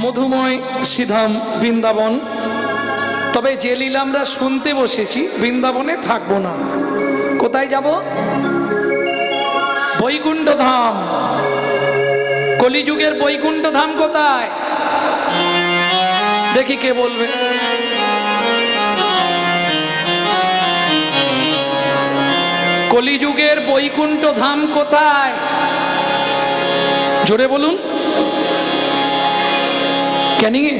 মধুময় শ্রীধাম বৃন্দাবন। তবে যে লীলা আমরা শুনতে বসেছি, বৃন্দাবনে থাকবো না। কোথায় যাব? বৈকুণ্ঠ ধাম। কলিযুগের বৈকুণ্ঠ ধাম কোথায়? দেখি কে বলবে। কলিযুগের বৈকুণ্ঠ ধাম কোথায়? জোরে বলুন। ক্যানিংয়ে,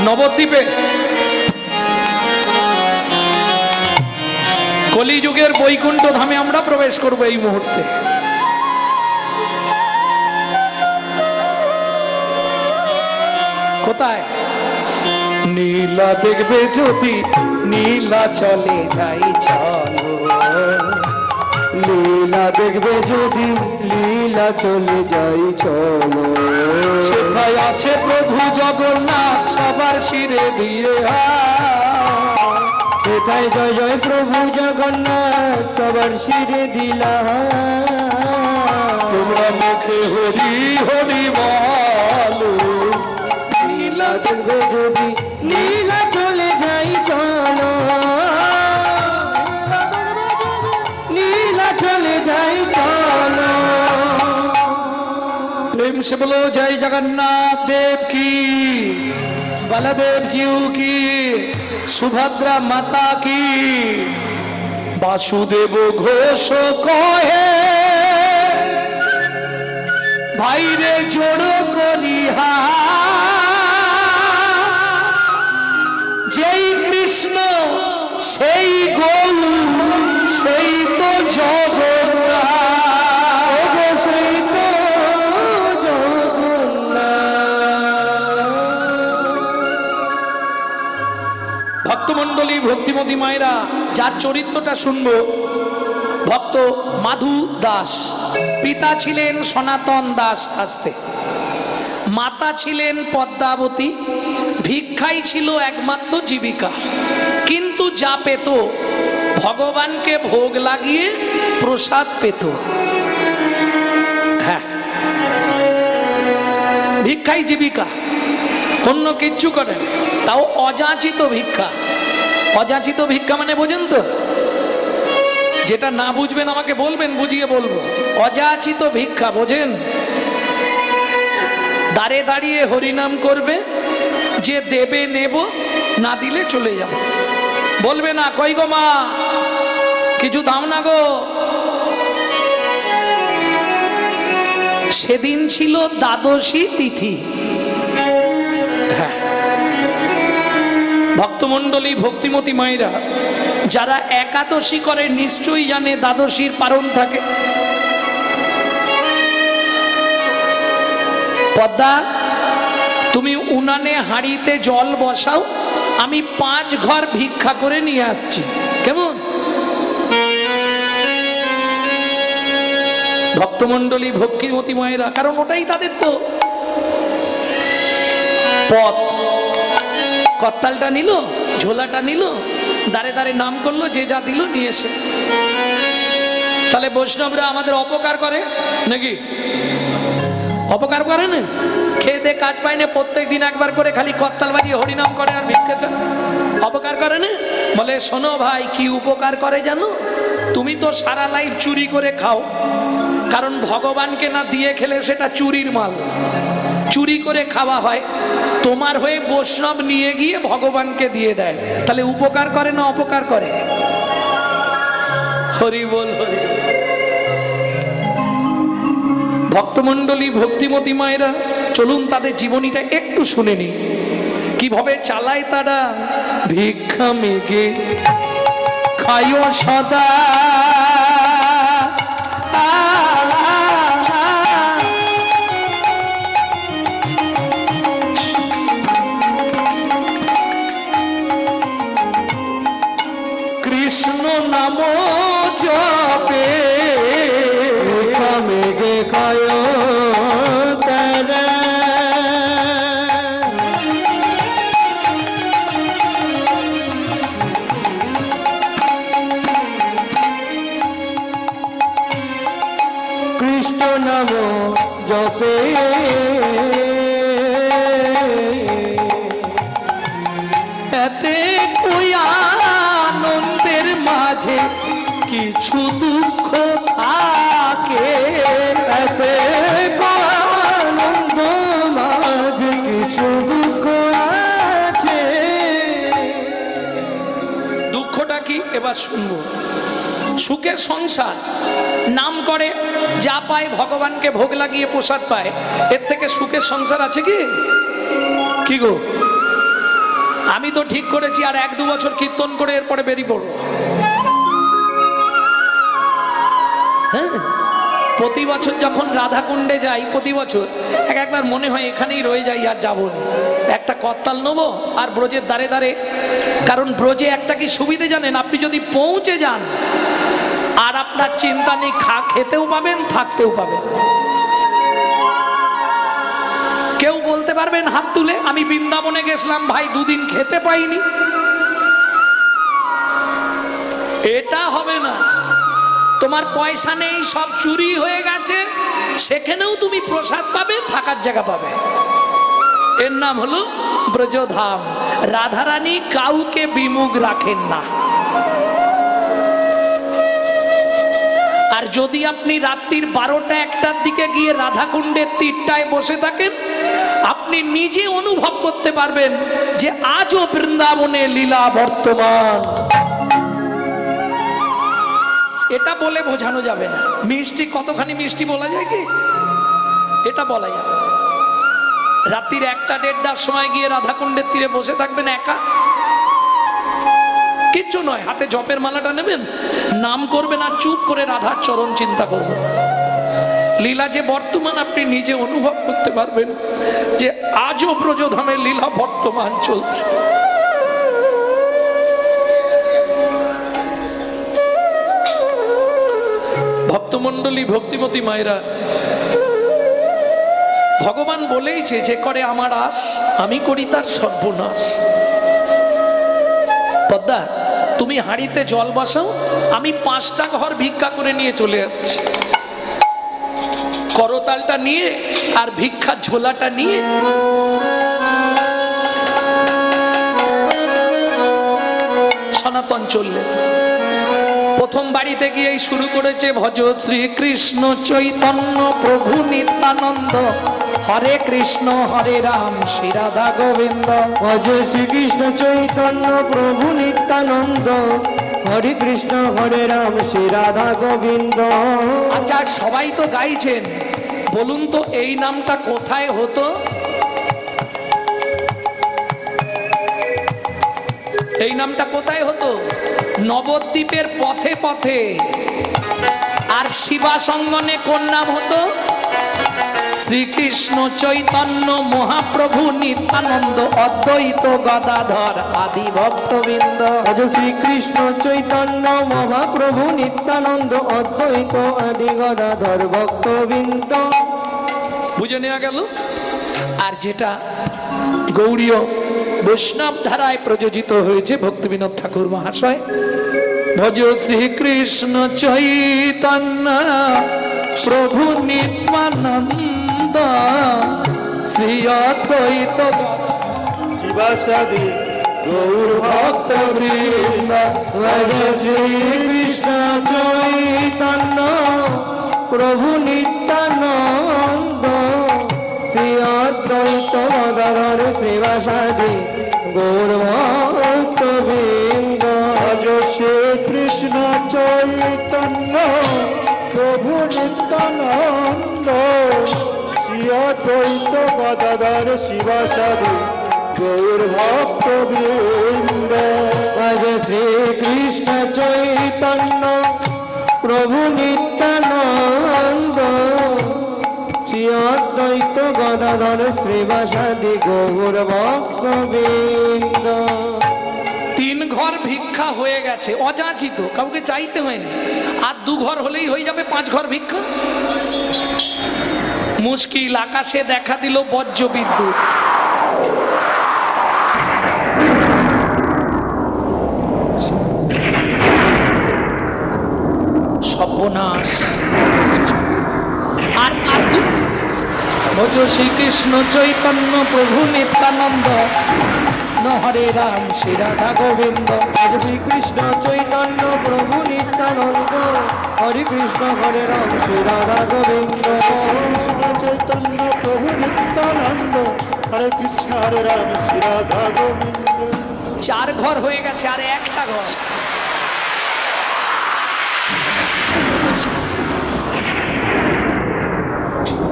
নবদ্বীপে? কলিযুগের বৈকুণ্ঠ ধামে আমরা প্রবেশ করব এই মুহূর্তে। কোথায়? নীলা দেখবে যদি, নীলা চলে যাই চলো। লীলা দেখবে যদি, লীলা চলে যাই চলো। সেথায় আছে প্রভু জগন্নাথ, সবার শিরে দিয়ে সেথায় জয় জয় প্রভু জগন্নাথ, সবার শিরে দিলা। তোমরা মুখে হরি হরি বলো। লীলা দেখবে যদি, লীলা চলে যাই চলো। লীলা চলে যাই চলো। प्रेम से बोलो जय जगन्नाथ देव की, बलदेव जी की, सुभद्रा माता की। वासुदेव घोष कहे भाई रे जोड़ो करिहा, जय कृष्ण সেই গৌর, সেই তো জগন্নাথ। ভক্তমণ্ডলী, ভক্তিমতী মায়েরা, যার চরিত্রটা শুনবো, ভক্ত মাধু দাস। পিতা ছিলেন সনাতন দাস আস্তে, মাতা ছিলেন পদ্মাবতী। ভিক্ষাই ছিল একমাত্র জীবিকা। কিন্তু যা পেত ভগবানকে ভোগ লাগিয়ে প্রসাদ পেত। হ্যাঁ, ভিক্ষাই জীবিকা, অন্য কিচ্ছু করেন। তাও অযাচিত ভিক্ষা। অযাচিত ভিক্ষা মানে বোঝেন তো? যেটা না বুঝবেন আমাকে বলবেন, বুঝিয়ে বলবো। অযাচিত ভিক্ষা বোঝেন? দাঁড়ে দাঁড়িয়ে হরিনাম করবে, যে দেবে নেব, না দিলে চলে যাব। বলবে না কই গো মা, কিছু দাও না গো। সেদিন ছিল দ্বাদশী তিথি। হ্যাঁ, ভক্তমণ্ডলী, ভক্তিমতী মায়েরা, যারা একাদশী করে নিশ্চয়ই জানে দ্বাদশীর পারণ থাকে। পদ্মা, তুমি উনানে হাঁড়িতে জল বসাও, আমি 5 ঘর ভিক্ষা করে নিয়ে আসছি। কেমন? ভক্তমণ্ডলী, ভক্তিমতী মায়েরা, কারণ ওটাই তাদের তো পথ। করতালটা নিল, ঝোলাটা নিল, দাঁড়ে দাঁড়ে নাম করলো, যে যা দিল নিয়ে এসে। তাহলে বৈষ্ণবরা আমাদের অপকার করে নাকি? অপকার করে না? খেয়ে দে কাজ পায় না, প্রত্যেক দিন একবার করে খালি করতাল বাজিয়ে হরিনাম করে আর ভিক্ষা চায়। অপকার করে না? বলে শোনো ভাই, কি উপকার করে জানো? তুমি তো সারা লাইফ চুরি করে খাও, কারণ ভগবানকে না দিয়ে খেলে সেটা চুরির মাল। চুরি করে খাওয়া হয়, তোমার হয়ে বৈষ্ণব নিয়ে গিয়ে ভগবানকে দিয়ে দেয়। তাহলে উপকার করে না অপকার করে? হরি বল হরি। ভক্তমণ্ডলী, ভক্তিমতী মায়েরা, চলুন তাদের জীবনীটা একটু শুনে নি, কিভাবে চালায় তারা। ভিক্ষা মেঘে খায়ো সদা, কৃষ্ণ নাম জপে। ভিক্ষা মেঘে খায় তারা, নাম জপে এতে কই আনন্দের মাঝে কিছু দুঃখ থাকে, এতে আনন্দ মাঝে কিছু দুঃখ আছে। দুঃখটা কি এবার শুনবো। সুখের সংসার নাম করে, যা পায় ভগবানকে ভোগ লাগিয়ে প্রসাদ পায়, এর থেকে সুখের সংসার আছে কি? কি গো, আমি তো ঠিক করেছি আর 1-2 বছর কীর্তন করে এরপরে বেরিয়ে পড়বো। হ্যাঁ, প্রতি বছর যখন রাধাকুণ্ডে যাই, প্রতি বছর একবার মনে হয় এখানেই রয়ে যাই, আর যাবো না। একটা করতাল নেবো আর ব্রজের দ্বারে দ্বারে, কারণ ব্রজে একটা কি সুবিধে জানেন, আপনি যদি পৌঁছে যান আর আপনার চিন্তা নেই, খেতেও পাবেন থাকতেও পাবেন। কেউ বলতে পারবেন হাত তুলে, আমি বৃন্দাবনে গেছিলাম ভাই 2 দিন খেতে পাইনি? এটা হবে না। তোমার পয়সা নেই, সব চুরি হয়ে গেছে, সেখানেও তুমি প্রসাদ পাবে, থাকার জায়গা পাবে। এর নাম হলো ব্রজধাম। রাধারানী কাউকে বিমুখ রাখেন না। আর যদি আপনি রাত্রির 12টা-1টার দিকে গিয়ে রাধাকুণ্ডের তীরটায় বসে থাকেন, আপনি নিজে অনুভব করতে পারবেন যে আজও বৃন্দাবনে লীলা বর্তমান। এটা বলে বোঝানো যাবে না। মিষ্টি কতখানি মিষ্টি বলা যায় কি? এটা বলা যাবে। রাত্রির 1টা-1:30টার সময় গিয়ে রাধাকুণ্ডের তীরে বসে থাকবেন একা, কিচ্ছু নয়, হাতে জপের মালাটা নেবেন, নাম করবেন আর চুপ করে রাধার চরণ চিন্তা করবেন। লীলা যে বর্তমান আপনি নিজে অনুভব করতে পারবেন যে আজও ব্রজধামের লীলা বর্তমান চলছে। ভক্তমণ্ডলী, ভক্তিমতী মায়েরা, ভগবান বলেইছে যে করে আমার আশ, আমি করি তার সর্বনাশ। পদ্মা, তুমি হাঁড়িতে জল বসাও, আমি 5টা ঘর ভিক্ষা করে নিয়ে চলে আসছি। করতালটা নিয়ে আর ভিক্ষার ঝোলাটা নিয়ে সনাতন চললেন। প্রথম বাড়িতে গিয়েই শুরু করেছে, ভজ শ্রীকৃষ্ণ চৈতন্য প্রভু নিত্যানন্দ, হরে কৃষ্ণ হরে রাম শ্রী রাধা গোবিন্দ। ভজ শ্রীকৃষ্ণ চৈতন্য প্রভু নিত্যানন্দ, হরে কৃষ্ণ হরে রাম শ্রী রাধা গোবিন্দ। আচ্ছা, সবাই তো গাইছেন, বলুন তো এই নামটা কোথায় হতো? এই নামটা কোথায় হতো? নবদ্বীপের পথে পথে। আর শিবাসঙ্গনে কোন নাম হতো? শ্রীকৃষ্ণ চৈতন্য মহাপ্রভু নিত্যানন্দ অদ্বৈত গদাধর আদি ভক্তবৃন্দ। শ্রীকৃষ্ণ চৈতন্য মহাপ্রভু নিত্যানন্দ অদ্বৈত আদি গদাধর ভক্তবৃন্দ। বুঝে নেওয়া গেল। আর যেটা গৌড়ীয় বৈষ্ণব ধারায় প্রযোজিত হয়েছে ভক্তিবিনোদ ঠাকুর মহাশয়, ভজ শ্রীকৃষ্ণ চৈতন্য প্রভু নিত্যানন্দ শ্রী অদ্বৈত শিবাসাদি গৌর ভক্ত বৃন্দ। ভজ শ্রীকৃষ্ণ চৈতন্য প্রভু নিত্যানন্দ শ্রী অদ্বৈত গদাধর শিবাসাদি গৌর ভক্ত বৃন্দ। ভজ শ্রীকৃষ্ণ চৈতন্য প্রভু নিত্যানন্দ শ্রী অদ্বৈত গদাধর শিবাসাদি গৌর ভক্ত বৃন্দ। ভজ শ্রীকৃষ্ণ চৈতন্য প্রভু নিত্যানন্দ শ্রী অদ্বৈত গদাধর শ্রীবাসাদি গৌর ভক্ত বৃন্দ। 3 ঘর ভিক্ষা হয়ে গেছে, অযাচিত, কাউকে চাইতে হয়নি। আর 2 ঘর হলেই হয়ে যাবে 5 ঘর ভিক্ষা। মুশকিল, আকাশে দেখা দিল বজ্র বিদ্যুৎ। সর্বনাশ। আর ভজ শ্রীকৃষ্ণ চৈতন্য প্রভু নিত্যানন্দ হরে রাম শ্রী রাধা গোবিন্দ। শ্রীকৃষ্ণ চৈতন্য প্রভু নিত্যানন্দ হরে কৃষ্ণ হরে রাম শ্রী রাধা গোবিন্দ। কৃষ্ণ চৈতন্য প্রভু নিত্যানন্দ হরে কৃষ্ণ হরে রাম শ্রী রাধা গোবিন্দ। 4 ঘর হয়ে গেছে, আর একটা ঘর।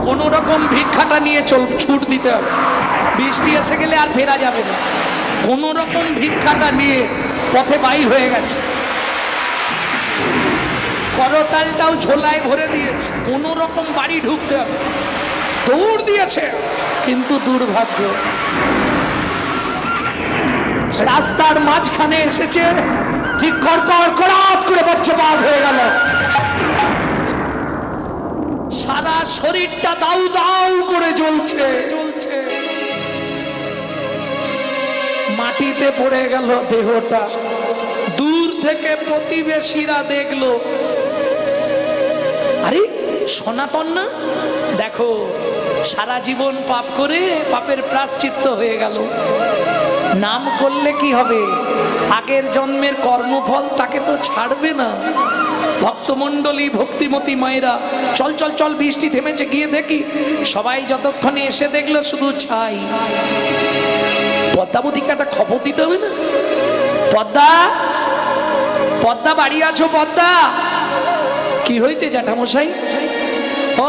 কোন রকম ভিক্ষাটা নিয়ে ছুট দিতে হবে, বৃষ্টি এসে গেলে আর ফেরা যাবে না। কোন রকম ভিক্ষাটা নিয়ে পথে বাইর হয়ে গেছে, করতালটাও ঝোলায় ভরে দিয়েছে, কোন রকম বাড়ি ঢুকতে হবে, দৌড় দিয়েছে। কিন্তু দুর্ভাগ্য, রাস্তার মাঝখানে এসেছে, ঠিক কড়াত করে বজ্রপাত হয়ে গেল। সারা শরীরটা দাউ দাউ করে জ্বলছে, মাটিতে পড়ে গেল দেহটা। দূর থেকে প্রতিবেশীরা দেখলো, আরে সনাতন না, দেখো সারা জীবন পাপ করে পাপের প্রায়শ্চিত্ত হয়ে গেল। নাম করলে কি হবে, আগের জন্মের কর্মফল তাকে তো ছাড়বে না। ভক্তমণ্ডলী ভক্তিমতী মায়েরা, চল চল চল, বৃষ্টি থেমেছে, গিয়ে দেখি। সবাই যতক্ষণে এসে দেখলো শুধু ছাই। পদ্মাবতীকে একটা খবর দিতে হবে না? পদ্মা, পদ্মা বাড়ি আছো? পদ্মা, কি হয়েছে জ্যাঠামশাই?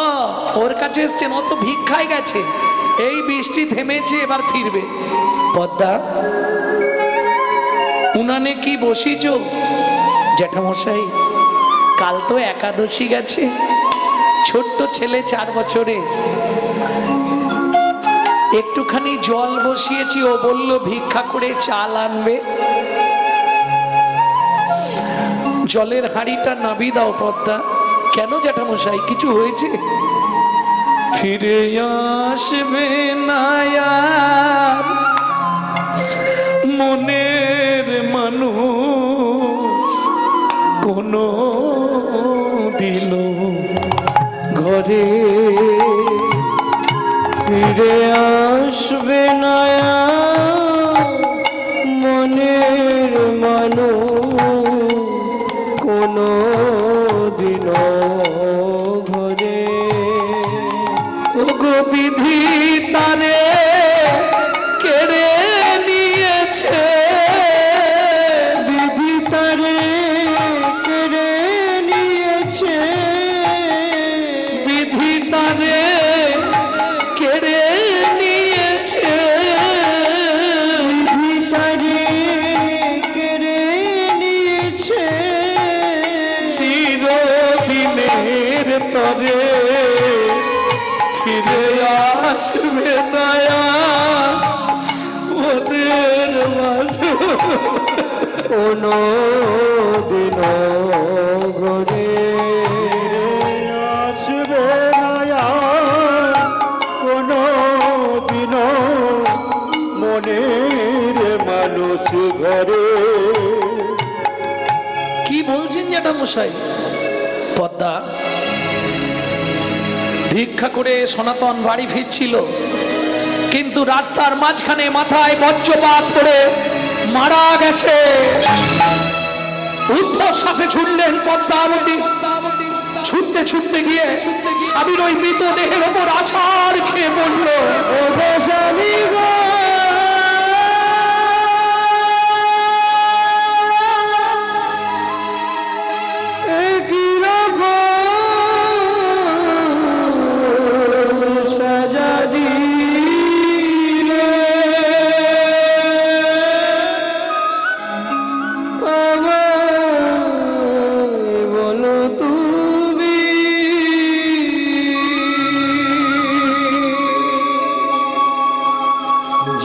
ও, ওর কাছে এসছেন, ও তো ভিক্ষায় গেছে, এই বৃষ্টি থেমেছে, এবার ফিরবে। পদ্মা, উনানে কি বসিছ? জ্যাঠামশাই, কাল তো একাদশী গেছে, ছোট্ট ছেলে 4 বছরে, একটুখানি জল বসিয়েছি, ও বলল ভিক্ষা করে চাল আনবে। জলের হাঁড়িটা নাবি দাও। পদ্মা, কেন জ্যাঠামশাই, কিছু হয়েছে? ফিরে আসবে না আর মনের মানুষ কোনো দিনও ঘরে, ফিরে আসবে না মনের মানুষ কোনো দিন ঘরে। ওগো বিধি তারে কেড়ে নিয়েছে, বিধি তারে কেড়ে নিয়েছে, বিধি তারে কেড়ে নিয়েছে, বিধি তারে কেড়ে নিয়েছে। চিরদিনের তরে ফিরে আসবে না মনের মানুষ কোনো দিন ঘরে, আসবে না কোনো দিন মনের মানুষ ঘরে। কি বলছেন জ্যাঠামশাই? পদ্মা, ভিক্ষা করে সনাতন বাড়ি ফিরছিল, কিন্তু রাস্তার মাঝখানে মাথায় বজ্রপাত পড়ে মারা গেছে। উদ্ধশ্বাসে ছুটলেন পদ্মাবতী, ছুটতে ছুটতে গিয়ে স্বামীর ওই মৃতদেহের ওপর আছাড় খেয়ে পড়ল। ও গো স্বামী গো, এ কি রকম সাজা দিলে আমায় বলো তুমি,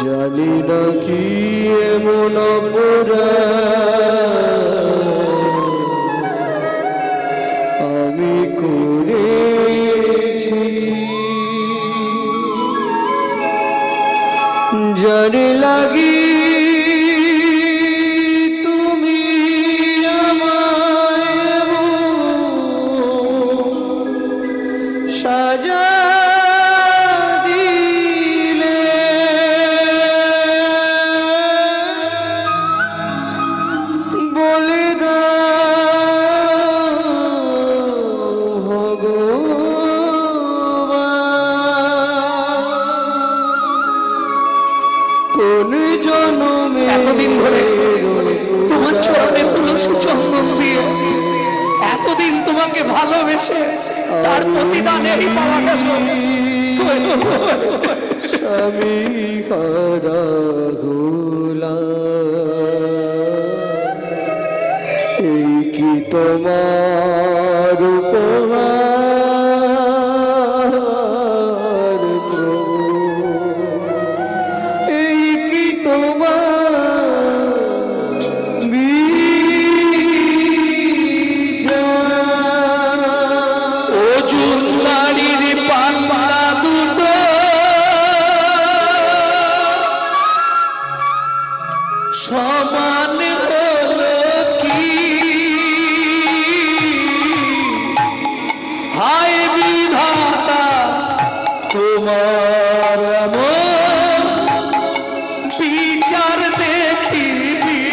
জানি না কি এমন অপরাধ আমি করেছি, জানি লাগি তুমি আমায় সাজা মাকে ভালোবেসে তার প্রতিদান এই পাওয়া গেল। স্বামী হারা হলাম, এই কি তোমার উপহার প্রভু, এই কি তোমার বিচার। অর্জুন নারীর পাল্লা দুটো সমান হলো কি, হায় বিধাতা তোমার এমন বিচার দেখিবি।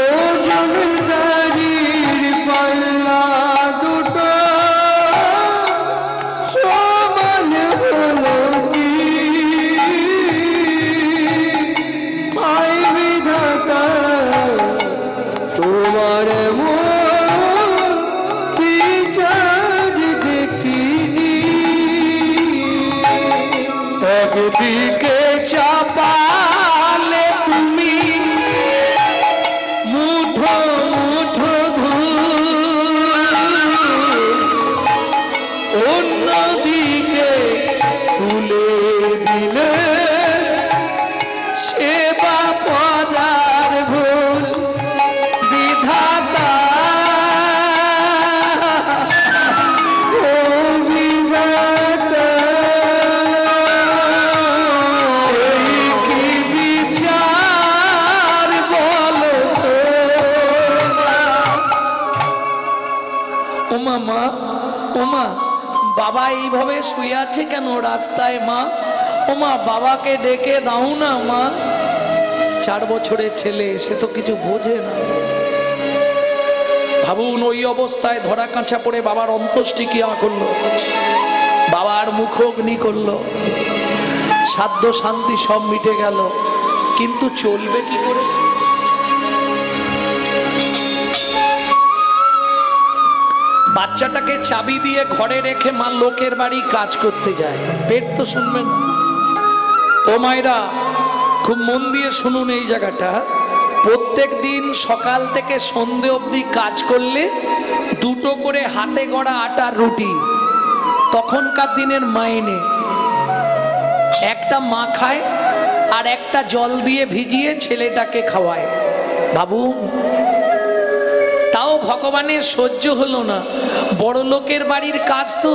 ও জমিদারির পাল্লা দুটো সমান হলো কি, আই বিধাতা তোমার এমন বিচার দেখিনি। একদিকে চাপালে তুমি মুঠো মুঠো ধূল, অন্যদিকে তুলে দিলে সেবা পরার ভুল। বিধাতা ও বিধাতা, এই কি বিচার বলো তো। ওমা মা, ওমা বাবা এইভাবে শুয়ে আছে কেন রাস্তায় মা? ওমা বাবাকে ডেকে দাও না মা। 4 বছরের ছেলে, সে তো কিছু বোঝে না। ভাবুন ওই অবস্থায় ধরা কাঁচা পড়ে বাবার অন্ত্যেষ্টি ক্রিয়া করলো, বাবার মুখগ্নি করলো, সাধ্য শান্তি সব মিটে গেল, কিন্তু চলবে কি করে? বাচ্চাটাকে চাবি দিয়ে ঘরে রেখে মা লোকের বাড়ি কাজ করতে যায়, পেট তো শুনবেন। ও মায়েরা খুব মন দিয়ে শুনুন এই জায়গাটা। প্রত্যেক দিন সকাল থেকে সন্ধে অবধি কাজ করলে 2টো করে হাতে গড়া আটার রুটি তখনকার দিনের মাইনে। একটা মা খায় আর একটা জল দিয়ে ভিজিয়ে ছেলেটাকে খাওয়ায়। ভাবুন, তাও ভগবানের সহ্য হলো না। বড় লোকের বাড়ির কাজ তো,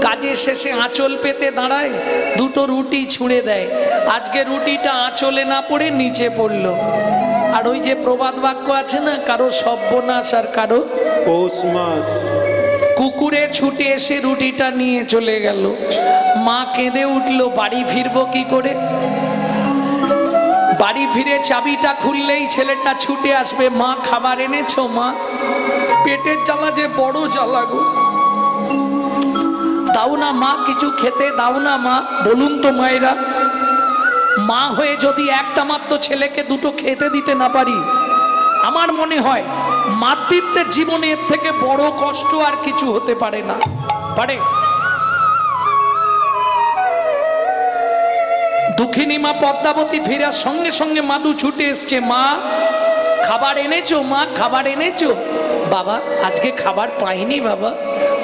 কাজের শেষে আঁচল পেতে দাঁড়ায়, 2টো রুটি ছুঁড়ে দেয়। আজকে রুটিটা আঁচলে না পড়ে নিচে পড়লো। আর ওই যে প্রবাদ বাক্য আছে না, কারো সর্বনাশ আর কারো পৌষ মাস। কুকুরে ছুটে এসে রুটিটা নিয়ে চলে গেল। মা কেঁদে উঠলো, বাড়ি ফিরবো কি করে? বাড়ি ফিরে চাবিটা খুললেই ছেলেটা ছুটে আসবে, মা খাবার এনেছো মা? পেটের জ্বালা যে বড় জ্বালা গো, দাও না মা, কিছু খেতে দাও না মা। বলুন তো মায়েরা, মা হয়ে যদি একটা মাত্র ছেলেকে 2টো খেতে দিতে না পারি, আমার মনে হয় মাতৃত্বের জীবনের থেকে বড় কষ্ট আর কিছু হতে পারে না। পারে? দুঃখিনী মা পদ্মাবতী ফেরার সঙ্গে সঙ্গে মাদু ছুটে এসছে, মা খাবার এনেছো মা, খাবার এনেছো? বাবা আজকে খাবার পাইনি বাবা,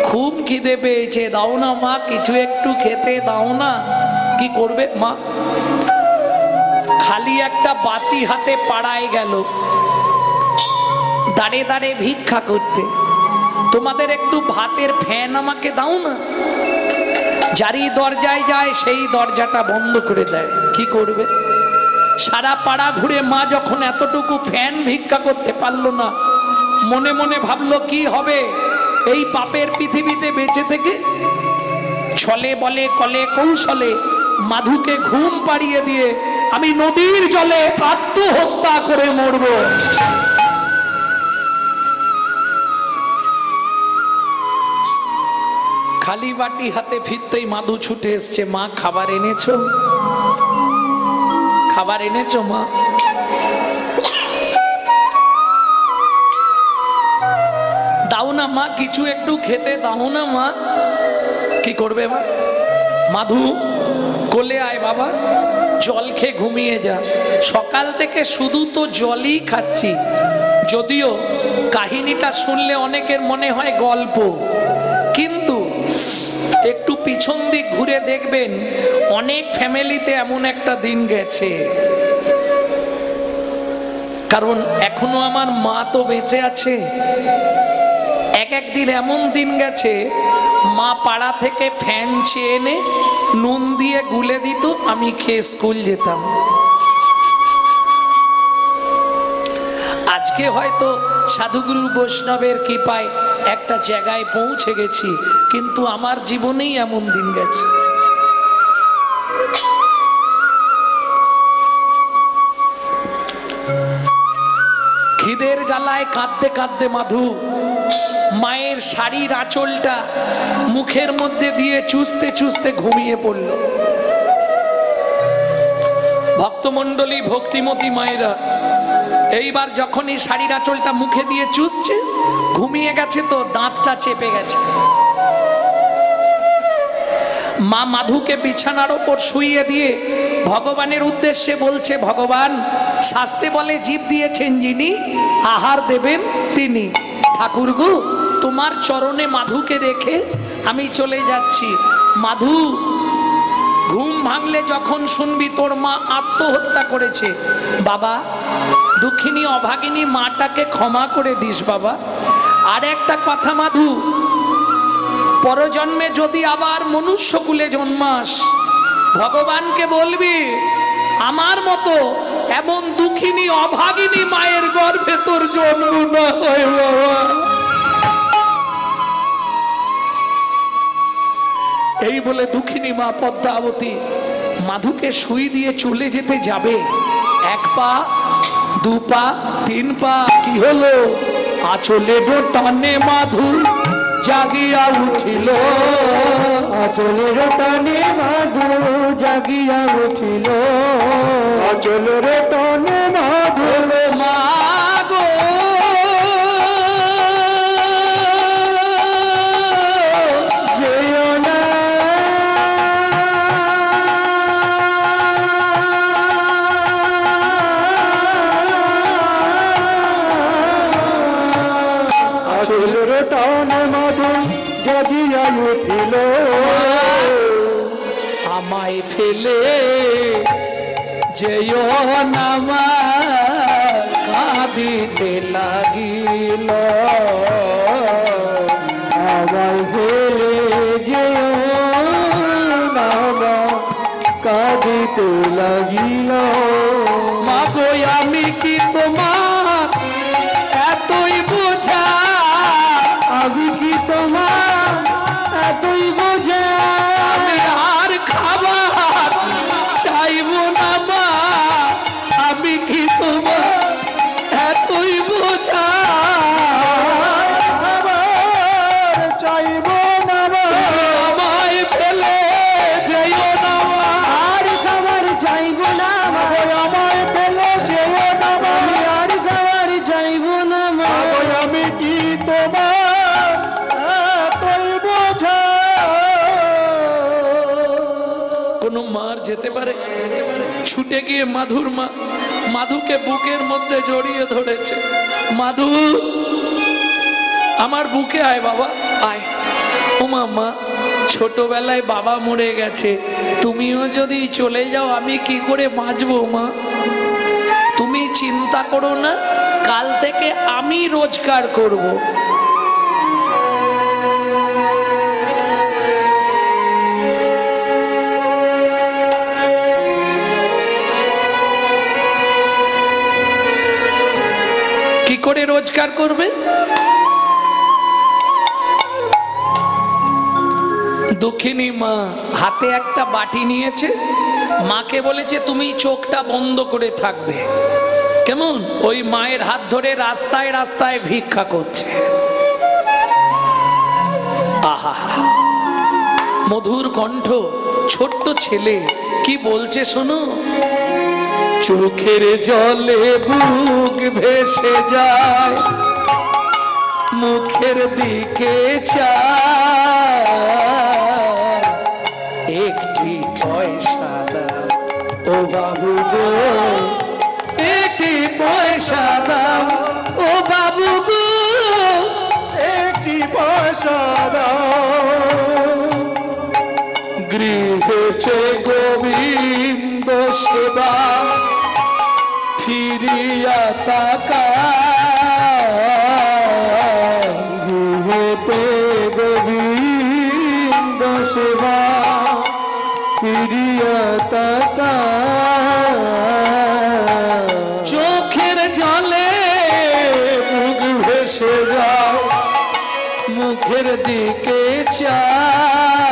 খুব খিদে পেয়েছে, দাও না মা, কিছু একটু খেতে দাও না। কি করবে মা? খালি একটা বাতি হাতে পাড়ায় গেল দাঁড়ে দাঁড়ে ভিক্ষা করতে, তোমাদের একটু ভাতের ফ্যান আমাকে দাও না। যারই দরজায় যায় সেই দরজাটা বন্ধ করে দেয়। কি করবে? সারা পাড়া ঘুরে মা যখন এতটুকু ফ্যান ভিক্ষা করতে পারলো না, মনে মনে ভাবলো কি হবে এই পাপের পৃথিবীতে বেঁচে থেকে। ছলে বলে কলে কৌশলে মাধুকে ঘুম পাড়িয়ে দিয়ে আমি নদীর জলে আত্মহত্যা করে মরব। খালি বাটি হাতে ফিরতেই মাধু ছুটে এসছে, মা খাবার এনেছো? খাবার এনেছো মা? মা কিছু একটু খেতে দাও না মা। কি করবে মা? মাধু কোলে আয় বাবা, জল খেয়ে ঘুমিয়ে যা। সকাল থেকে শুধু তো জলই খাচ্ছি। যদিও কাহিনীটা শুনলে অনেকের মনে হয় গল্প, কিন্তু একটু পিছন দিক ঘুরে দেখবেন অনেক ফ্যামিলিতে এমন একটা দিন গেছে। কারণ এখনো আমার মা তো বেঁচে আছে। একদিন এমন দিন গেছে, মা পাড়া থেকে ফ্যান চেয়ে এনে নুন দিয়ে গুলে দিত, আমি খেয়ে স্কুল যেতাম। আজকে হয়তো সাধুগুরু বৈষ্ণবের কৃপায় একটা জায়গায় পৌঁছে গেছি, কিন্তু আমার জীবনেই এমন দিন গেছে। খিদের জ্বালায় কাঁদতে কাঁদতে মাধু মায়ের শাড়ির আঁচলটা মুখের মধ্যে দিয়ে চুষতে চুষতে ঘুমিয়ে পড়ল। ভক্তমণ্ডলী, ভক্তিমতী মায়েরা, এইবার যখনই শাড়ির আঁচলটা মুখে দিয়ে চুষছে, ঘুমিয়ে গেছে তো দাঁতটা চেপে গেছে। মা মাধুকে বিছানার ওপর শুইয়ে দিয়ে ভগবানের উদ্দেশ্যে বলছে, ভগবান, শাস্তে বলে জীব দিয়েছেন যিনি, আহার দেবেন তিনি। ঠাকুর গো, তোমার চরণে মাধুকে রেখে আমি চলে যাচ্ছি। মাধু, ঘুম ভাঙলে যখন শুনবি তোর মা আত্মহত্যা করেছে, বাবা দুঃখিনী অভাগিনী মাটাকে ক্ষমা করে দিস বাবা। আর একটা কথা মাধু, পরজন্মে যদি আবার মনুষ্যকুলে জন্মাস, ভগবানকে বলবি আমার মতো এমন দুঃখিনী অভাগিনী মায়ের গর্ভে তোর জন্ম না হয় বাবা। এই বলে দুঃখিনী মা পদ্মাবতী মাধুকে শুই দিয়ে চলে যেতে যাবে। 1 পা 2 পা 3 পা, কি হলো? আঁচলের টানে মাধু জাগিয়া উঠিল, আচলের টানে মাধু জাগিয়া উঠিল, আচলের টানে মাধু মাগো যেও না, আচলের টানে মাধু জাগিয়া উঠিল, আমায় ফেলে যেও না মা, কাঁদিতে লাগিল। আমায় ফেলে যেও না মা, কাঁদিতে লাগিল। মাগো আমি কি তোমার এতই বোঝা, আমি কি তোমার এতই বোঝা, আমি আর খাবার চাইব না মা, আমি কি তোমার এতই বোঝা, আবার চাইব না মা, আমায় ফেলে যেও না মা। আর খাবার চাইব না মা, আমায় ফেলে যেও না মা, আর খাবার চাইব না মা, আমি কি তোমার এতই বোঝা। কোনো মার যেতে পারে? ছুটে গিয়ে মাধুর মা মাধুকে বুকের মধ্যে জড়িয়ে ধরেছে। মাধু, আমার বুকে আয় বাবা, আয়। ও মা, ছোটবেলায় বাবা মরে গেছে, তুমিও যদি চলে যাও আমি কি করে বাঁচবো মা? তুমি চিন্তা করো না, কাল থেকে আমি রোজগার করব। কি করে রোজগার করবে? দক্ষিণী মা হাতে একটা বাটি নিয়েছে, মাকে বলেছে তুমি চোখটা বন্ধ করে থাকবে। কেমন? ওই মায়ের হাত ধরে রাস্তায় রাস্তায় ভিক্ষা করছে। আহা, মধুর কণ্ঠ, ছোট্ট ছেলে কি বলছে শোনো। চোখের জলে বুক ভেসে যায়, মুখের দিকে চা একটি পয়সা দাও ও বাবু গো, একটি পয়সা দাও ও বাবু গো, একটি পয়সা দাও। গৃহেতে গোবিন্দ সেবা ফিরিয়া তাকা, গৃহেতে গোবিন্দ সেবা ফিরিয়া তাকা, চোখের জলে মুখ ভেসে যাও, মুখের দিকে চাও